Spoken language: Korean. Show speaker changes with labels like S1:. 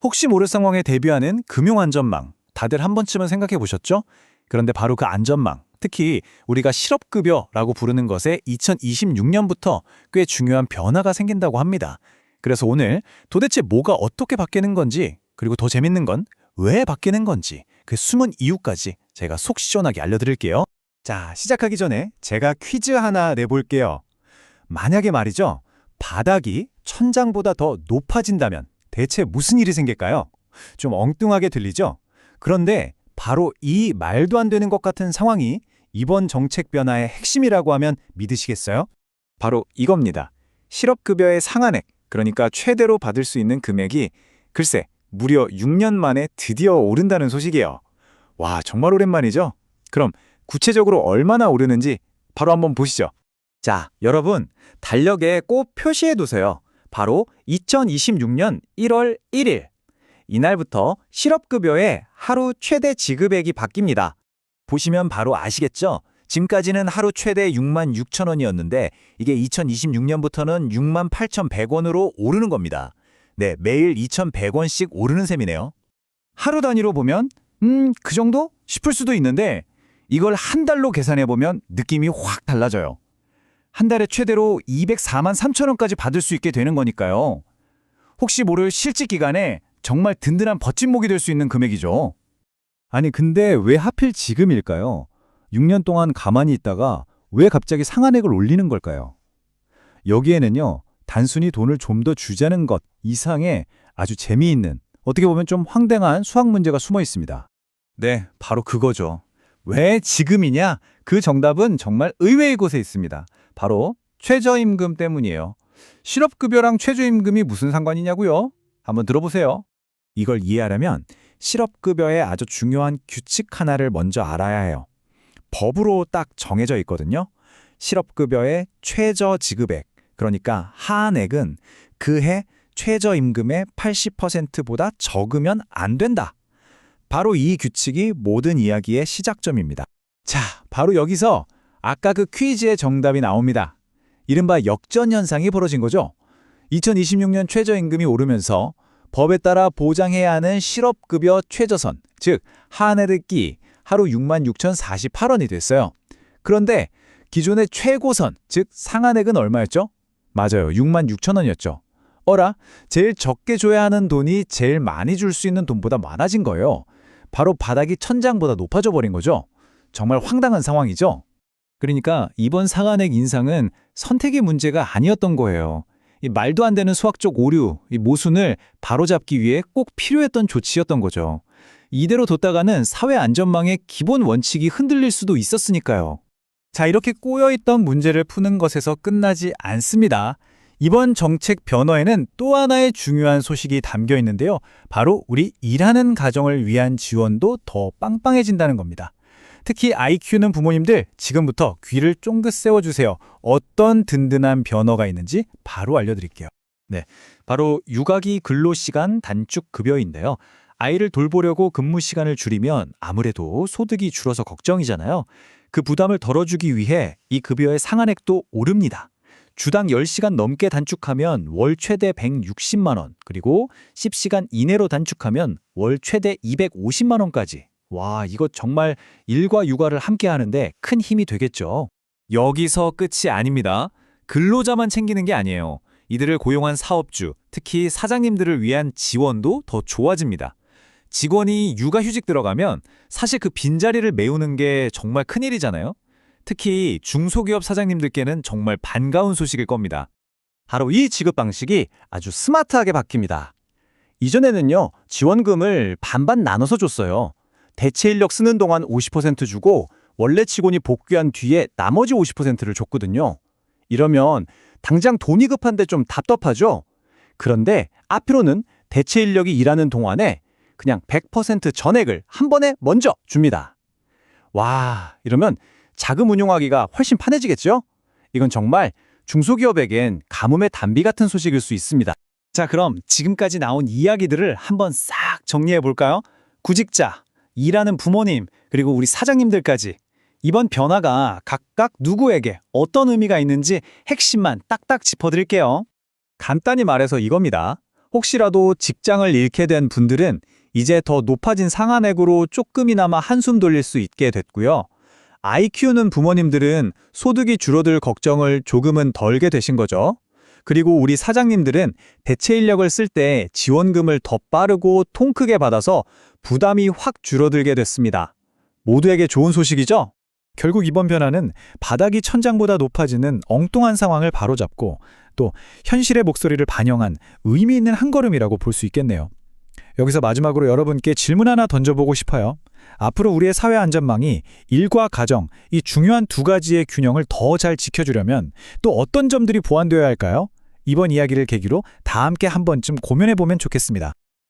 S1: 혹시 모를 상황에 대비하는 금융안전망, 다들 한 번쯤은 생각해 보셨죠? 그런데 바로 그 안전망, 특히 우리가 실업급여라고 부르는 것에 2026년부터 꽤 중요한 변화가 생긴다고 합니다. 그래서 오늘 도대체 뭐가 어떻게 바뀌는 건지, 그리고 더 재밌는 건 왜 바뀌는 건지, 그 숨은 이유까지 제가 속 시원하게 알려드릴게요.
S2: 자, 시작하기 전에 제가 퀴즈 하나 내볼게요. 만약에 말이죠, 바닥이 천장보다 더 높아진다면 대체 무슨 일이 생길까요? 좀 엉뚱하게 들리죠? 그런데 바로 이 말도 안 되는 것 같은 상황이 이번 정책 변화의 핵심이라고 하면 믿으시겠어요? 바로 이겁니다. 실업급여의 상한액, 그러니까 최대로 받을 수 있는 금액이 글쎄 무려 6년 만에 드디어 오른다는 소식이에요. 와, 정말 오랜만이죠? 그럼 구체적으로 얼마나 오르는지 바로 한번 보시죠. 자, 여러분, 달력에 꼭 표시해 두세요. 바로 2026년 1월 1일. 이날부터 실업급여의 하루 최대 지급액이 바뀝니다. 보시면 바로 아시겠죠? 지금까지는 하루 최대 6만 6천 원이었는데 이게 2026년부터는 6만 8,100원으로 오르는 겁니다. 네, 매일 2,100원씩 오르는 셈이네요. 하루 단위로 보면 그 정도? 싶을 수도 있는데 이걸 한 달로 계산해보면 느낌이 확 달라져요. 한 달에 최대로 204만 3천 원까지 받을 수 있게 되는 거니까요. 혹시 모를 실직 기간에 정말 든든한 버팀목이 될 수 있는 금액이죠. 아니, 근데 왜 하필 지금일까요? 6년 동안 가만히 있다가 왜 갑자기 상한액을 올리는 걸까요? 여기에는요, 단순히 돈을 좀 더 주자는 것 이상의 아주 재미있는, 어떻게 보면 좀 황당한 수학 문제가 숨어 있습니다. 네, 바로 그거죠. 왜 지금이냐? 그 정답은 정말 의외의 곳에 있습니다. 바로 최저임금 때문이에요. 실업급여랑 최저임금이 무슨 상관이냐고요? 한번 들어보세요. 이걸 이해하려면 실업급여의 아주 중요한 규칙 하나를 먼저 알아야 해요. 법으로 딱 정해져 있거든요. 실업급여의 최저지급액, 그러니까 하한액은 그해 최저임금의 80%보다 적으면 안 된다. 바로 이 규칙이 모든 이야기의 시작점입니다. 자, 바로 여기서 아까 그 퀴즈의 정답이 나옵니다. 이른바 역전 현상이 벌어진 거죠. 2026년 최저임금이 오르면서 법에 따라 보장해야 하는 실업급여 최저선, 즉 하한액이 하루 6만 6,048원이 됐어요. 그런데 기존의 최고선, 즉 상한액은 얼마였죠? 맞아요, 6만 6천 원이었죠. 어라? 제일 적게 줘야 하는 돈이 제일 많이 줄 수 있는 돈보다 많아진 거예요. 바로 바닥이 천장보다 높아져 버린 거죠. 정말 황당한 상황이죠. 그러니까 이번 상한액 인상은 선택의 문제가 아니었던 거예요. 이 말도 안 되는 수학적 오류, 이 모순을 바로잡기 위해 꼭 필요했던 조치였던 거죠. 이대로 뒀다가는 사회 안전망의 기본 원칙이 흔들릴 수도 있었으니까요. 자, 이렇게 꼬여있던 문제를 푸는 것에서 끝나지 않습니다. 이번 정책 변화에는 또 하나의 중요한 소식이 담겨 있는데요. 바로 우리 일하는 가정을 위한 지원도 더 빵빵해진다는 겁니다. 특히 아이 키우는 부모님들 지금부터 귀를 쫑긋 세워주세요. 어떤 든든한 변화가 있는지 바로 알려드릴게요. 네, 바로 육아기 근로시간 단축 급여인데요. 아이를 돌보려고 근무 시간을 줄이면 아무래도 소득이 줄어서 걱정이잖아요. 그 부담을 덜어주기 위해 이 급여의 상한액도 오릅니다. 주당 10시간 넘게 단축하면 월 최대 160만 원, 그리고 10시간 이내로 단축하면 월 최대 250만 원까지. 와, 이거 정말 일과 육아를 함께 하는데 큰 힘이 되겠죠. 여기서 끝이 아닙니다. 근로자만 챙기는 게 아니에요. 이들을 고용한 사업주, 특히 사장님들을 위한 지원도 더 좋아집니다. 직원이 육아휴직 들어가면 사실 그 빈자리를 메우는 게 정말 큰일이잖아요. 특히 중소기업 사장님들께는 정말 반가운 소식일 겁니다. 바로 이 지급 방식이 아주 스마트하게 바뀝니다. 이전에는요, 지원금을 반반 나눠서 줬어요. 대체 인력 쓰는 동안 50% 주고 원래 직원이 복귀한 뒤에 나머지 50%를 줬거든요. 이러면 당장 돈이 급한데 좀 답답하죠? 그런데 앞으로는 대체 인력이 일하는 동안에 그냥 100% 전액을 한 번에 먼저 줍니다. 와, 이러면 자금 운용하기가 훨씬 편해지겠죠? 이건 정말 중소기업에겐 가뭄의 단비 같은 소식일 수 있습니다. 자, 그럼 지금까지 나온 이야기들을 한번 싹 정리해 볼까요? 구직자, 일하는 부모님, 그리고 우리 사장님들까지. 이번 변화가 각각 누구에게 어떤 의미가 있는지 핵심만 딱딱 짚어드릴게요. 간단히 말해서 이겁니다.
S1: 혹시라도 직장을 잃게 된 분들은 이제 더 높아진 상한액으로 조금이나마 한숨 돌릴 수 있게 됐고요. 아이 키우는 부모님들은 소득이 줄어들 걱정을 조금은 덜게 되신 거죠. 그리고 우리 사장님들은 대체 인력을 쓸 때 지원금을 더 빠르고 통 크게 받아서 부담이 확 줄어들게 됐습니다. 모두에게 좋은 소식이죠?
S2: 결국 이번 변화는 바닥이 천장보다 높아지는 엉뚱한 상황을 바로잡고 또 현실의 목소리를 반영한 의미 있는 한 걸음이라고 볼 수 있겠네요. 여기서 마지막으로 여러분께 질문 하나 던져보고 싶어요. 앞으로 우리의 사회 안전망이 일과 가정, 이 중요한 두 가지의 균형을 더 잘 지켜주려면 또 어떤 점들이 보완되어야 할까요? 이번 이야기를 계기로 다 함께 한 번쯤 고민해보면 좋겠습니다.